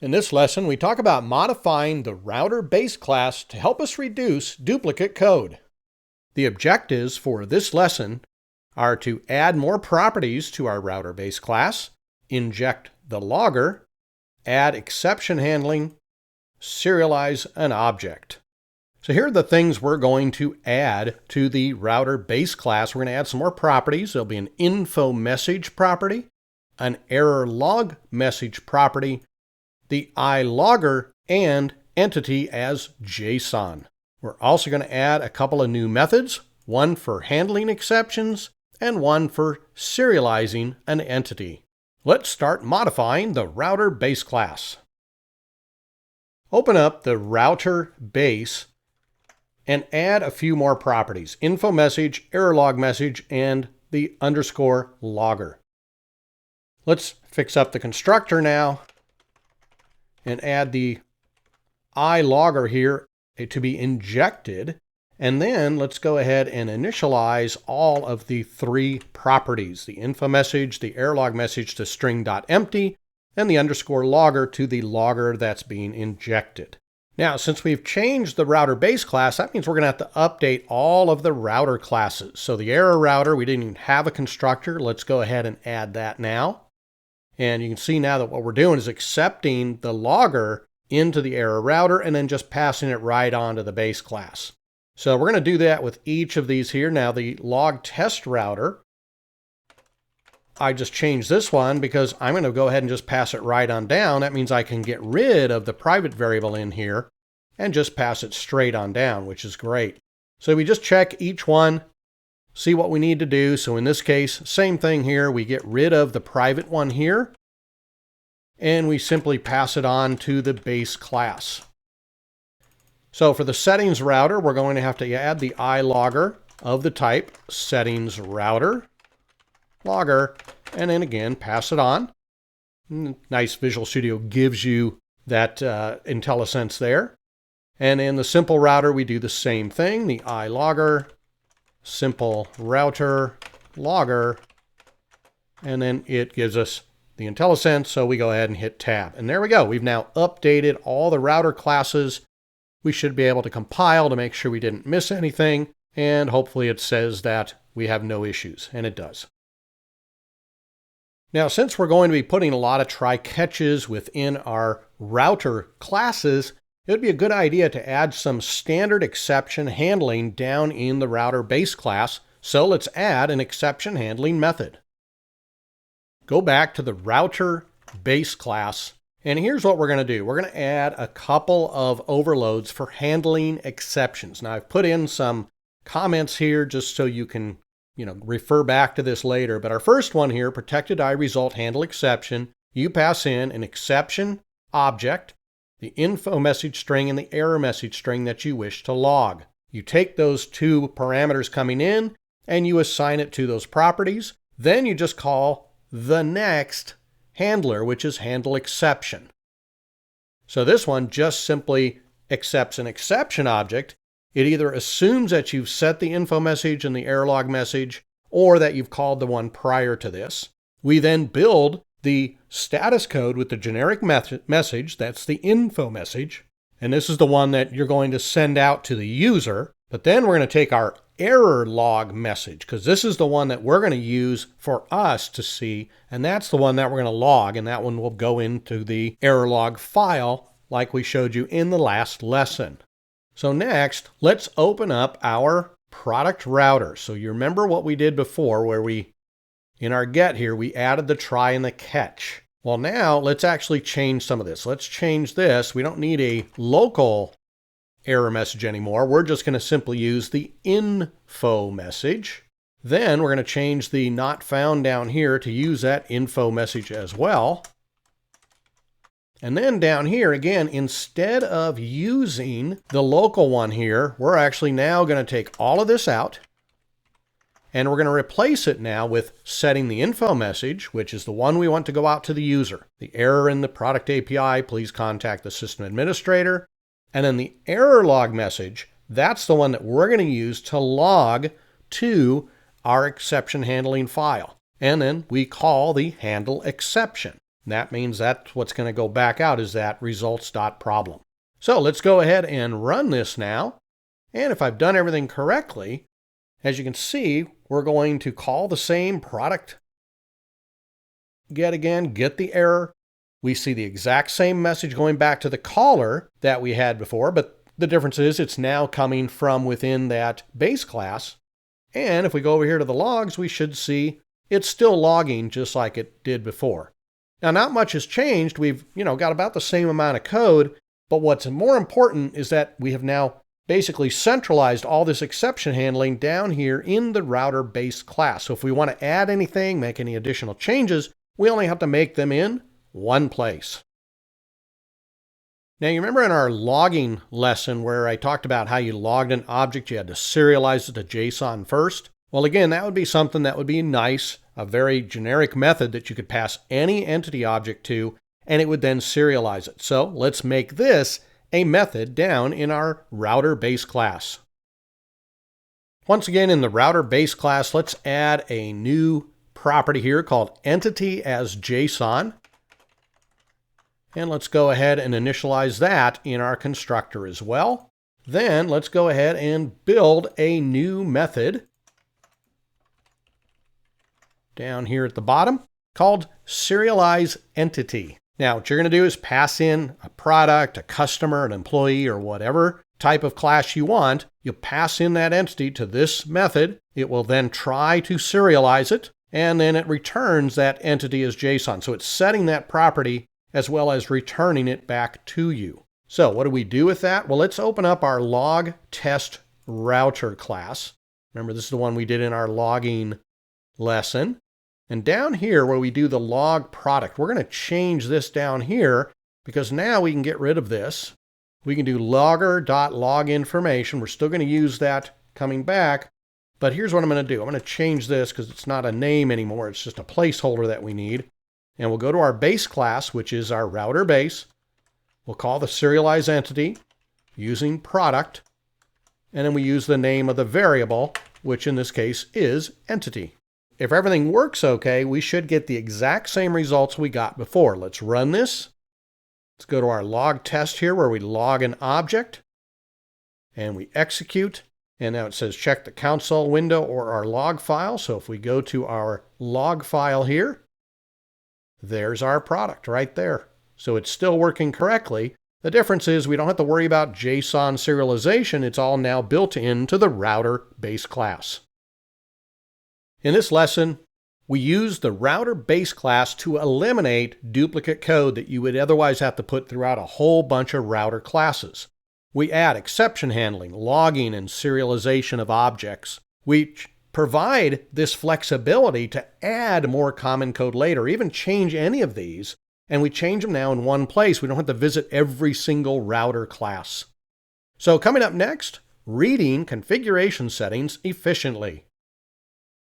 In this lesson, we talk about modifying the RouterBase class to help us reduce duplicate code. The objectives for this lesson are to add more properties to our RouterBase class, inject the logger, add exception handling, serialize an object. So here are the things we're going to add to the RouterBase class. We're going to add some more properties. There'll be an info message property, an error log message property, the iLogger, and entity as JSON. We're also going to add a couple of new methods, one for handling exceptions and one for serializing an entity. Let's start modifying the RouterBase class. Open up the RouterBase and add a few more properties: info message, error log message, and the underscore logger. Let's fix up the constructor now and add the iLogger here to be injected. And then let's go ahead and initialize all of the three properties: the info message, the error log message to string.empty, and the underscore logger to the logger that's being injected. Now, since we've changed the RouterBase class, that means we're going to have to update all of the router classes. So the error router, we didn't even have a constructor. Let's go ahead and add that now. And you can see now that what we're doing is accepting the logger into the error router and then just passing it right onto the base class. So we're going to do that with each of these here. Now the log test router, I just changed this one because I'm going to go ahead and just pass it right on down. That means I can get rid of the private variable in here and just pass it straight on down, which is great. So we just check each one, see what we need to do. So in this case, same thing here. We get rid of the private one here, and we simply pass it on to the base class. So for the settings router, we're going to have to add the iLogger of the type settings router logger, and then again, pass it on. Nice Visual Studio gives you that IntelliSense there. And in the simple router, we do the same thing: the iLogger, simple router logger, and then it gives us the IntelliSense. So we go ahead and hit tab, and there we go. We've now updated all the router classes. We should be able to compile to make sure we didn't miss anything, and hopefully it says that we have no issues, and it does. Now, since we're going to be putting a lot of try-catches within our router classes, it would be a good idea to add some standard exception handling down in the RouterBase class. So let's add an exception handling method. Go back to the RouterBase class, and here's what we're going to do. We're going to add a couple of overloads for handling exceptions. Now, I've put in some comments here just so you can refer back to this later. But our first one here, protected iResult handle exception, you pass in an exception object, the info message string, and the error message string that you wish to log. You take those two parameters coming in and you assign it to those properties. Then you just call the next handler, which is handle exception. So this one just simply accepts an exception object. It either assumes that you've set the info message and the error log message, or that you've called the one prior to this. We then build the status code with the generic message, that's the info message, and this is the one that you're going to send out to the user. But then we're going to take our error log message, because this is the one that we're going to use for us to see, and that's the one that we're going to log, and that one will go into the error log file like we showed you in the last lesson. So next, let's open up our product router. So you remember what we did before, where in our get here, we added the try and the catch. Well, now let's actually change some of this. Let's change this. We don't need a local error message anymore. We're just going to simply use the info message. Then we're going to change the not found down here to use that info message as well. And then down here, again, instead of using the local one here, we're actually now going to take all of this out, and we're going to replace it now with setting the info message, which is the one we want to go out to the user. The error in the product API, please contact the system administrator. And then the error log message, that's the one that we're going to use to log to our exception handling file. And then we call the handle exception. That means that's what's going to go back out is that results.problem. So let's go ahead and run this now. And if I've done everything correctly, as you can see, we're going to call the same product get again, get the error. We see the exact same message going back to the caller that we had before, but the difference is it's now coming from within that base class. And if we go over here to the logs, we should see it's still logging just like it did before. Now, not much has changed. We've, got about the same amount of code, but what's more important is that we have now basically centralized all this exception handling down here in the RouterBase class. So if we want to add anything, make any additional changes, we only have to make them in one place. Now, you remember in our logging lesson where I talked about how you logged an object, you had to serialize it to JSON first? Well, again, that would be something that would be nice, a very generic method that you could pass any entity object to, and it would then serialize it. So let's make this a method down in our RouterBase class. Once again, in the RouterBase class, let's add a new property here called entity as JSON. And let's go ahead and initialize that in our constructor as well. Then let's go ahead and build a new method down here at the bottom called Serialize Entity. Now, what you're going to do is pass in a product, a customer, an employee, or whatever type of class you want. You'll pass in that entity to this method. It will then try to serialize it, and then it returns that entity as JSON. So it's setting that property as well as returning it back to you. So what do we do with that? Well, let's open up our log test router class. Remember, this is the one we did in our logging lesson. And down here where we do the log product, we're going to change this down here because now we can get rid of this. We can do logger.log information. We're still going to use that coming back. But here's what I'm going to do. I'm going to change this because it's not a name anymore. It's just a placeholder that we need. And we'll go to our base class, which is our RouterBase. We'll call the serialize entity using product. And then we use the name of the variable, which in this case is entity. If everything works okay, we should get the exact same results we got before. Let's run this. Let's go to our log test here where we log an object and we execute. And now it says check the console window or our log file. So if we go to our log file here, there's our product right there. So it's still working correctly. The difference is we don't have to worry about JSON serialization. It's all now built into the RouterBase class. In this lesson, we use the RouterBase class to eliminate duplicate code that you would otherwise have to put throughout a whole bunch of router classes. We add exception handling, logging, and serialization of objects. We provide this flexibility to add more common code later, even change any of these, and we change them now in one place. We don't have to visit every single router class. So coming up next, reading configuration settings efficiently.